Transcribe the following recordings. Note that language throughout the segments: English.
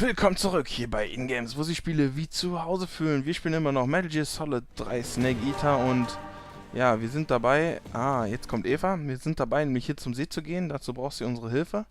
Willkommen zurück hier bei InGames, wo Sie Spiele wie zu Hause fühlen. Wir spielen immer noch Metal Gear Solid 3 Snake Eater und ja, wir sind dabei. Jetzt kommt Eva. Wir sind dabei, nämlich hier zum See zu gehen. Dazu braucht sie unsere Hilfe.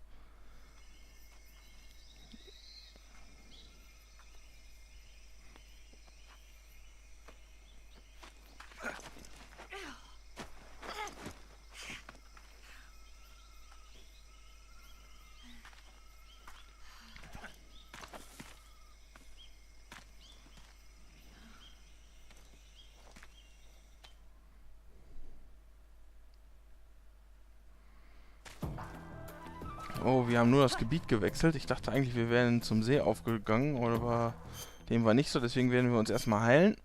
Oh, wir haben nur das Gebiet gewechselt. Ich dachte eigentlich, wir wären zum See aufgegangen, aber dem war nicht so. Deswegen werden wir uns erstmal heilen.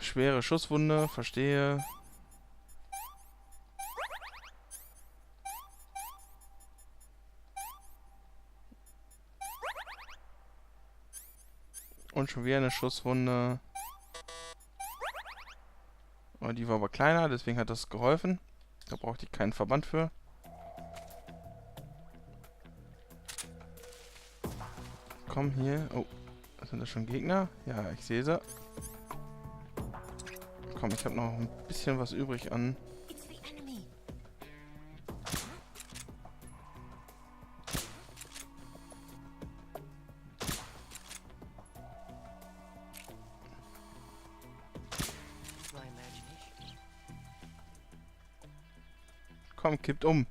Schwere Schusswunde, verstehe. Und schon wieder eine Schusswunde. Oh, die war aber kleiner, deswegen hat das geholfen. Da brauchte ich keinen Verband für. Komm hier. Oh, sind das schon Gegner? Ja, ich sehe sie. Komm, ich habe noch ein bisschen was übrig an. Komm, kippt um.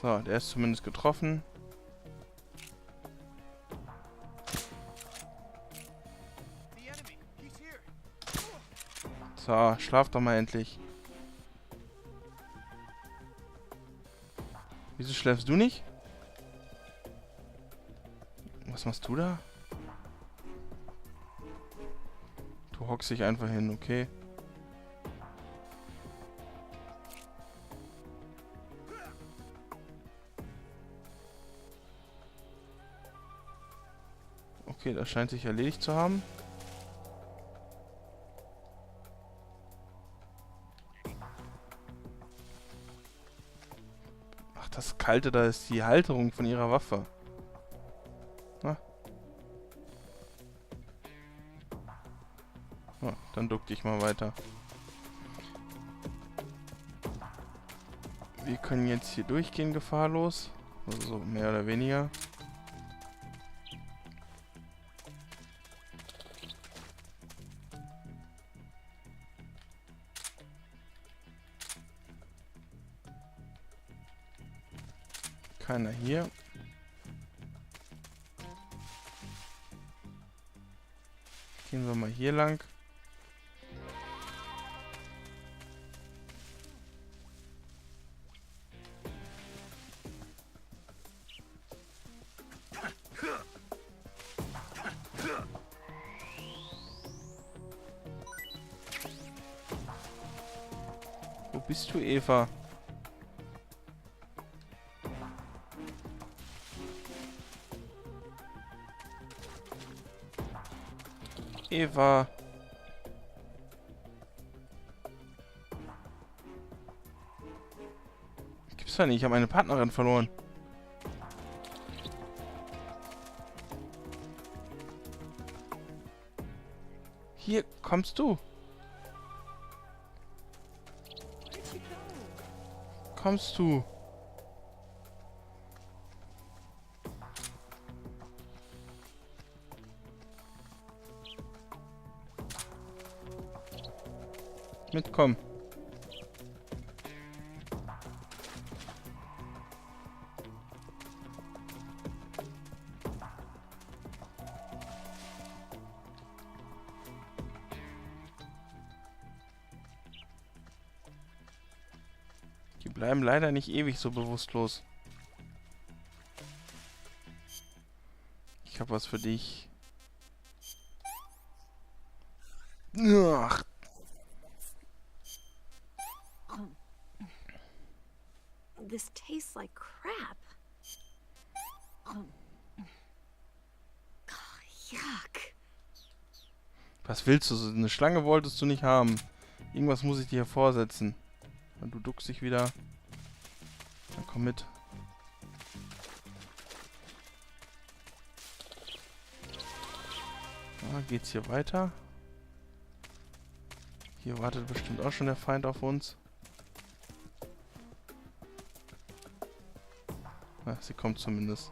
So, der ist zumindest getroffen. So, schlaf doch mal endlich. Wieso schläfst du nicht? Was machst du da? Du hockst dich einfach hin, okay? Okay, das scheint sich erledigt zu haben. Ach, das Kalte, da ist die Halterung von ihrer Waffe. Na? Ja, dann duck dich mal weiter. Wir können jetzt hier durchgehen, gefahrlos. Also so mehr oder weniger. Keiner hier. Gehen wir mal hier lang. Wo bist du, Eva? Eva. Gibt's ja nicht, ich habe meine Partnerin verloren. Hier kommst du. Kommst du. Mitkommen. Die bleiben leider nicht ewig so bewusstlos. Ich habe was für dich. Ach. This tastes like crap. Yuck. Was willst du? So eine Schlange wolltest du nicht haben. Irgendwas muss ich dir hier vorsetzen. Und du duckst dich wieder. Dann komm mit. Ja, geht's hier weiter? Hier wartet bestimmt auch schon der Feind auf uns. Na, sie kommt zumindest.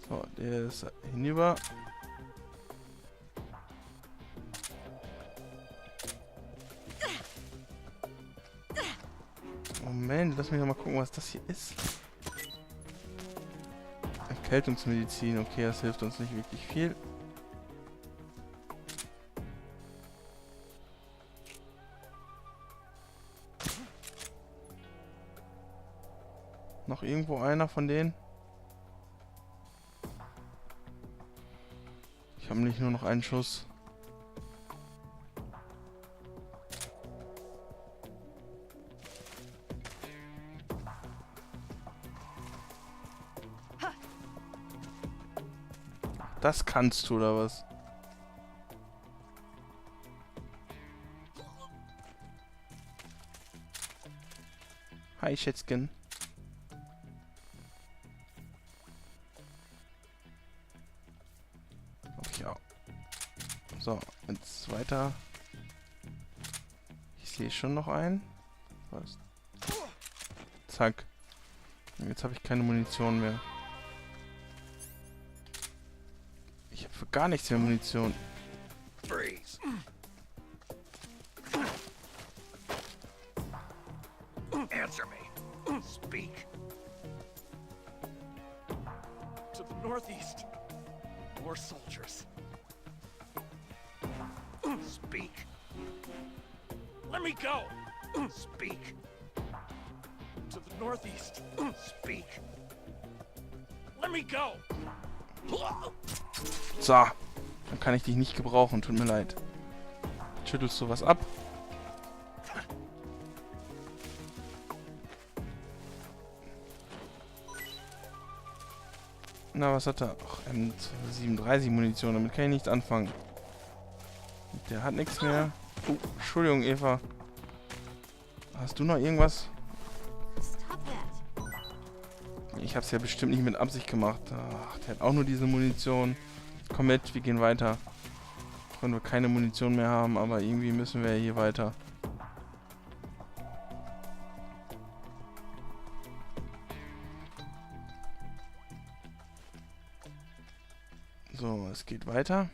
So, der ist hinüber. Moment, lass mich noch mal gucken, was das hier ist. Erkältungsmedizin, okay, das hilft uns nicht wirklich viel. Noch irgendwo einer von denen? Ich habe nicht nur noch einen Schuss. Das kannst du, oder was? Hi, Schätzchen. Okay, auch. So, jetzt weiter. Ich sehe schon noch einen. Was? Zack. Und jetzt habe ich keine Munition mehr. Ich habe für gar nichts mehr Munition. Freeze. Answer me. Speak. To the northeast. More soldiers. Speak. Let me go! Speak. To the northeast. Speak. Let me go! So. Dann kann ich dich nicht gebrauchen. Tut mir leid. Schüttelst du was ab? Na, was hat er? Ach, M37 Munition. Damit kann ich nichts anfangen. Der hat nichts mehr. Oh, Entschuldigung, Eva. Hast du noch irgendwas? Stop that. Ich hab's ja bestimmt nicht mit Absicht gemacht. Ach, der hat auch nur diese Munition. Komm mit, wir gehen weiter. Auch wenn wir keine Munition mehr haben, aber irgendwie müssen wir hier weiter. So, es geht weiter.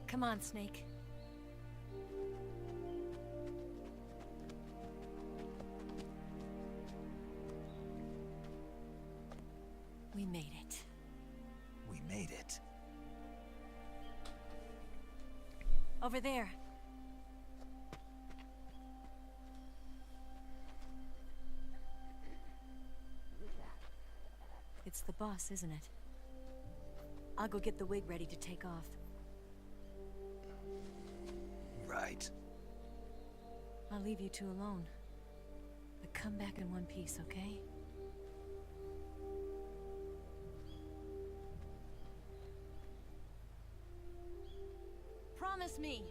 Come on, Snake. We made it. We made it. Over there. It's the boss, isn't it? I'll go get the wig ready to take off. Right. I'll leave you two alone. But come back in one piece, okay? Promise me.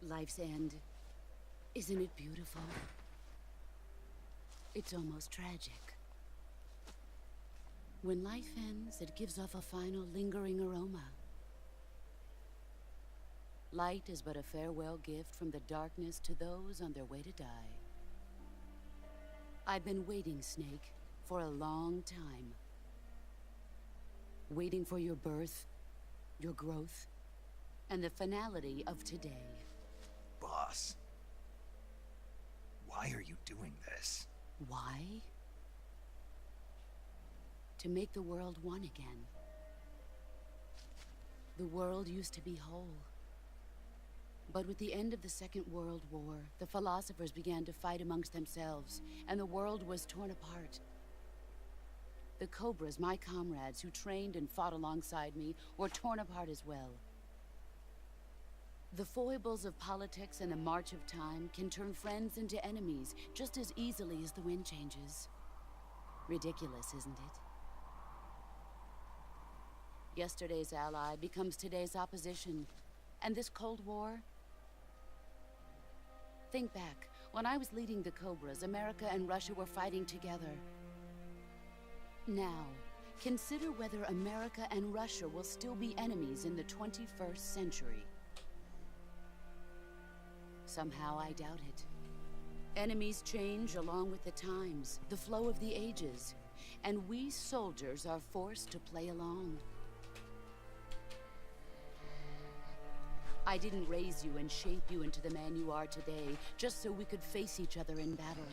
Life's end. Isn't it beautiful? It's almost tragic. When life ends, it gives off a final lingering aroma. Light is but a farewell gift from the darkness to those on their way to die. I've been waiting, Snake, for a long time. Waiting for your birth, your growth, and the finality of today. Boss. Why are you doing this? Why? To make the world one again. The world used to be whole. But with the end of the Second World War, the philosophers began to fight amongst themselves, and the world was torn apart. The Cobras, my comrades who trained and fought alongside me, were torn apart as well. The foibles of politics and the march of time can turn friends into enemies just as easily as the wind changes. Ridiculous, isn't it? Yesterday's ally becomes today's opposition. And this Cold War? Think back. When I was leading the Cobras, America and Russia were fighting together. Now, consider whether America and Russia will still be enemies in the 21st century. Somehow I doubt it. Enemies change along with the times, the flow of the ages, and we soldiers are forced to play along. I didn't raise you and shape you into the man you are today just so we could face each other in battle.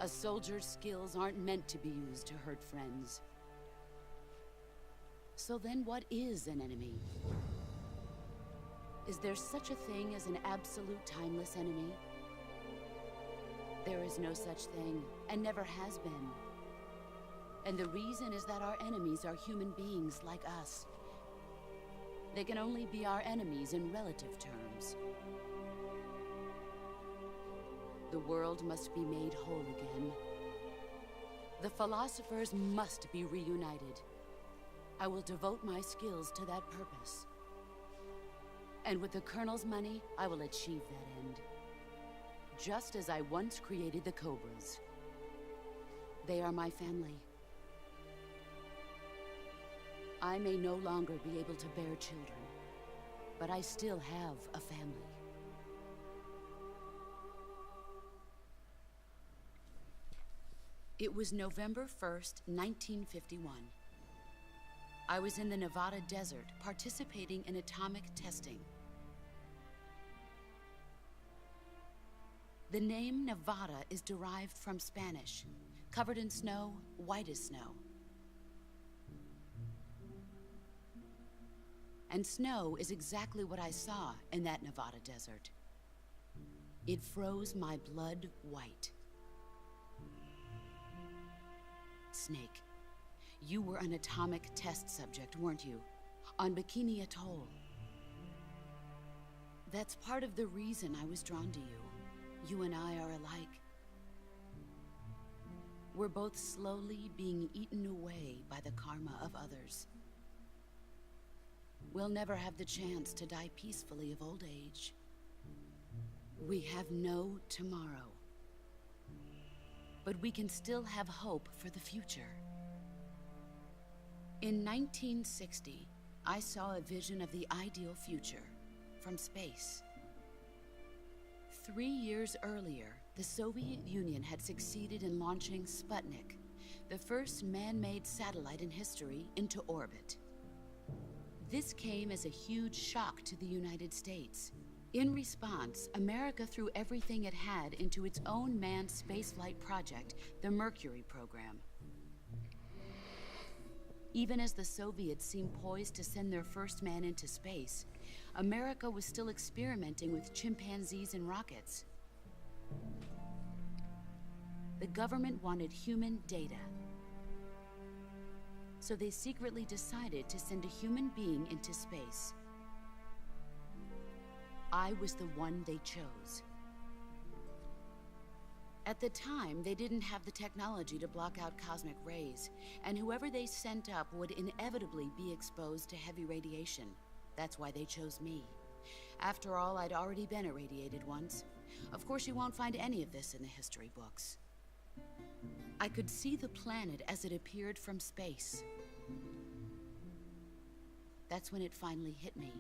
A soldier's skills aren't meant to be used to hurt friends. So then what is an enemy? Is there such a thing as an absolute timeless enemy? There is no such thing, and never has been. And the reason is that our enemies are human beings like us. They can only be our enemies in relative terms. The world must be made whole again. The philosophers must be reunited. I will devote my skills to that purpose. And with the Colonel's money, I will achieve that end. Just as I once created the Cobras. They are my family. I may no longer be able to bear children, but I still have a family. It was November 1st, 1951. I was in the Nevada desert participating in atomic testing. The name Nevada is derived from Spanish, covered in snow, white as snow. And snow is exactly what I saw in that Nevada desert. It froze my blood white. Snake, you were an atomic test subject, weren't you? On Bikini Atoll. That's part of the reason I was drawn to you. You and I are alike. We're both slowly being eaten away by the karma of others. We'll never have the chance to die peacefully of old age. We have no tomorrow. But we can still have hope for the future. In 1960, I saw a vision of the ideal future from space. 3 years earlier, the Soviet Union had succeeded in launching Sputnik, the first man-made satellite in history, into orbit. This came as a huge shock to the United States. In response, America threw everything it had into its own manned spaceflight project, the Mercury program. Even as the Soviets seemed poised to send their first man into space, America was still experimenting with chimpanzees and rockets. The government wanted human data. So they secretly decided to send a human being into space. I was the one they chose. At the time, they didn't have the technology to block out cosmic rays, and whoever they sent up would inevitably be exposed to heavy radiation. That's why they chose me. After all, I'd already been irradiated once. Of course, you won't find any of this in the history books. I could see the planet as it appeared from space. That's when it finally hit me.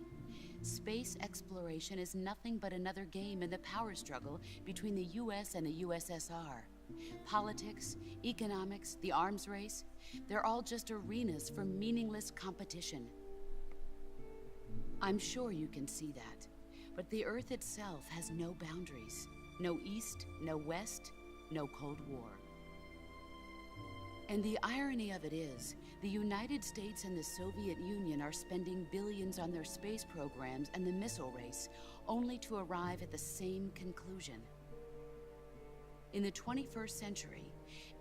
Space exploration is nothing but another game in the power struggle between the US and the USSR. Politics, economics, the arms race, they're all just arenas for meaningless competition. I'm sure you can see that, but the Earth itself has no boundaries. No East, no West, no Cold War. And the irony of it is, the United States and the Soviet Union are spending billions on their space programs and the missile race, only to arrive at the same conclusion. In the 21st century,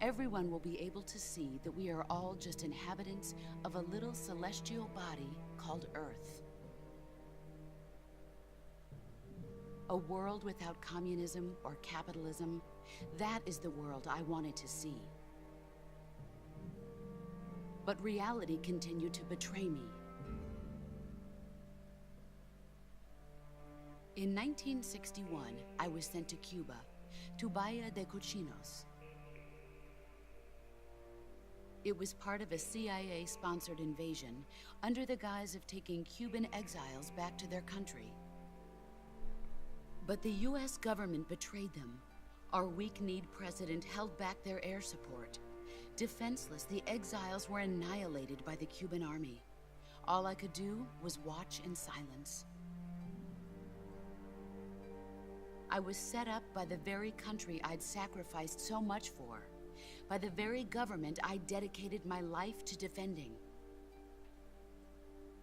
everyone will be able to see that we are all just inhabitants of a little celestial body called Earth. A world without communism or capitalism, that is the world I wanted to see. But reality continued to betray me. In 1961, I was sent to Cuba, to Bahia de Cochinos. It was part of a CIA-sponsored invasion under the guise of taking Cuban exiles back to their country. But the US government betrayed them. Our weak-kneed president held back their air support. Defenseless, the exiles were annihilated by the Cuban army. All I could do was watch in silence. I was set up by the very country I'd sacrificed so much for, by the very government I dedicated my life to defending.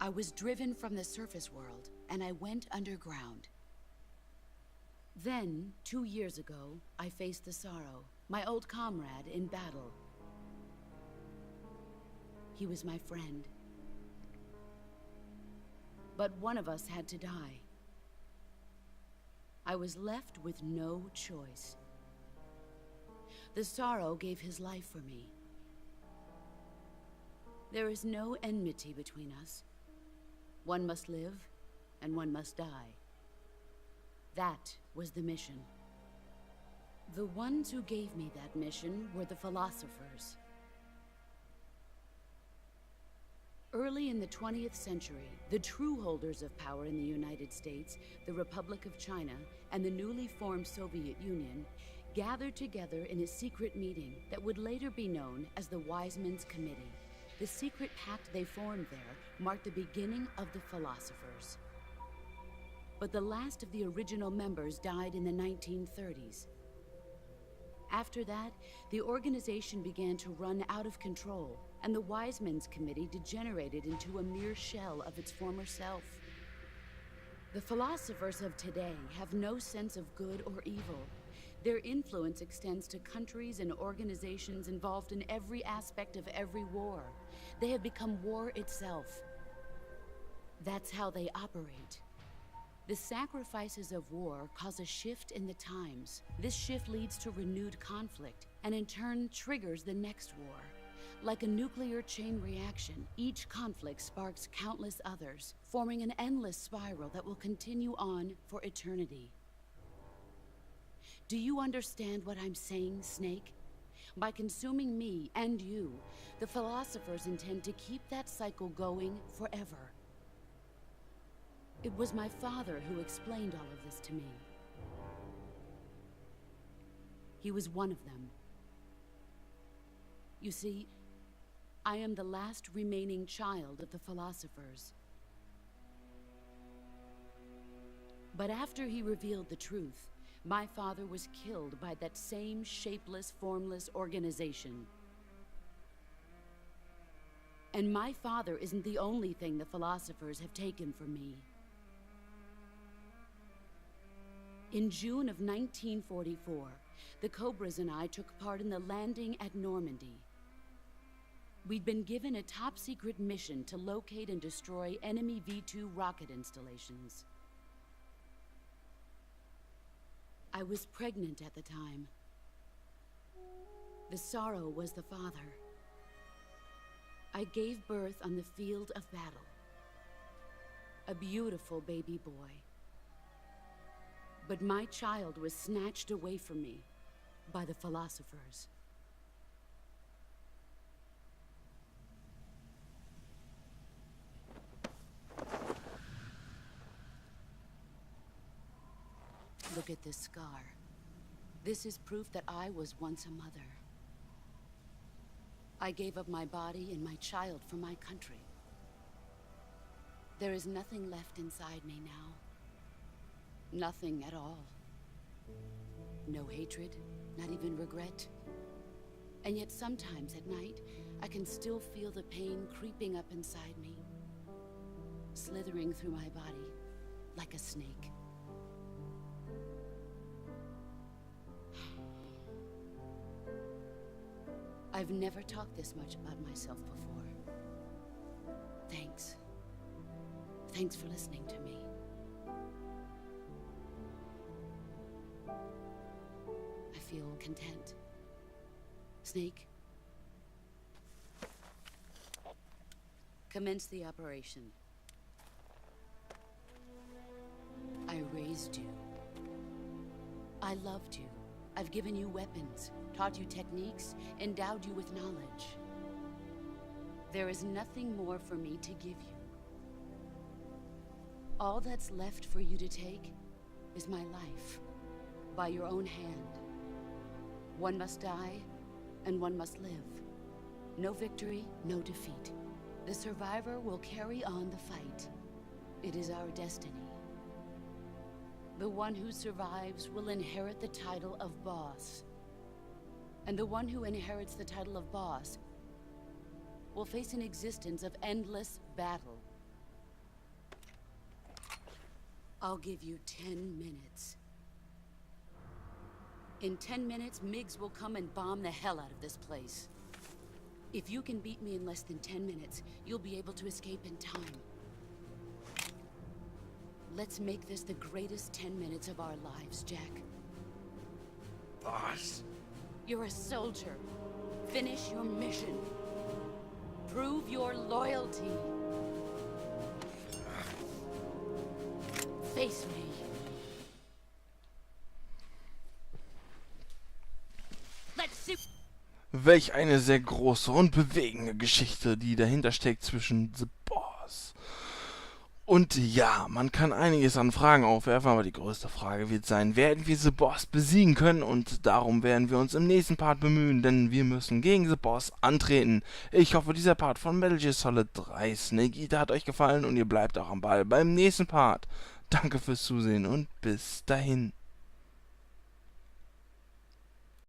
I was driven from the surface world, and I went underground. Then, 2 years ago, I faced the Sorrow, my old comrade in battle. He was my friend. But one of us had to die. I was left with no choice. The Sorrow gave his life for me. There is no enmity between us. One must live, and one must die. That was the mission. The ones who gave me that mission were the philosophers. Early in the 20th century, the true holders of power in the United States, the Republic of China, and the newly formed Soviet Union gathered together in a secret meeting that would later be known as the Wise Men's Committee. The secret pact they formed there marked the beginning of the philosophers. But the last of the original members died in the 1930s. After that, the organization began to run out of control, and the Wise Men's Committee degenerated into a mere shell of its former self. The philosophers of today have no sense of good or evil. Their influence extends to countries and organizations involved in every aspect of every war. They have become war itself. That's how they operate. The sacrifices of war cause a shift in the times. This shift leads to renewed conflict, and in turn triggers the next war. Like a nuclear chain reaction, each conflict sparks countless others, forming an endless spiral that will continue on for eternity. Do you understand what I'm saying, Snake? By consuming me and you, the philosophers intend to keep that cycle going forever. It was my father who explained all of this to me. He was one of them. You see, I am the last remaining child of the philosophers. But after he revealed the truth, my father was killed by that same shapeless, formless organization. And my father isn't the only thing the philosophers have taken from me. In June of 1944, the Cobras and I took part in the landing at Normandy. We'd been given a top-secret mission to locate and destroy enemy V-2 rocket installations. I was pregnant at the time. The Sorrow was the father. I gave birth on the field of battle. A beautiful baby boy. But my child was snatched away from me by the philosophers. Look at this scar. This is proof that I was once a mother. I gave up my body and my child for my country. There is nothing left inside me now. Nothing at all. No hatred, not even regret. And yet sometimes at night, I can still feel the pain creeping up inside me, slithering through my body like a snake. I've never talked this much about myself before. Thanks. Thanks for listening to me. I feel content. Snake, commence the operation. I raised you. I loved you. I've given you weapons, taught you techniques, endowed you with knowledge. There is nothing more for me to give you. All that's left for you to take is my life, by your own hand. One must die, and one must live. No victory, no defeat. The survivor will carry on the fight. It is our destiny. The one who survives will inherit the title of boss. And the one who inherits the title of boss will face an existence of endless battle. I'll give you 10 minutes. In 10 minutes, MiGs will come and bomb the hell out of this place. If you can beat me in less than 10 minutes, you'll be able to escape in time. Let's make this the greatest 10 minutes of our lives, Jack. Boss. You're a soldier. Finish your mission. Prove your loyalty. Face me. Let's see. Welch eine sehr große und bewegende Geschichte, die dahinter steckt zwischen The Boss. Und ja, man kann einiges an Fragen aufwerfen, aber die größte Frage wird sein, werden wir The Boss besiegen können? Und darum werden wir uns im nächsten Part bemühen, denn wir müssen gegen The Boss antreten. Ich hoffe, dieser Part von Metal Gear Solid 3 Snake Eater hat euch gefallen und ihr bleibt auch am Ball beim nächsten Part. Danke fürs Zusehen und bis dahin.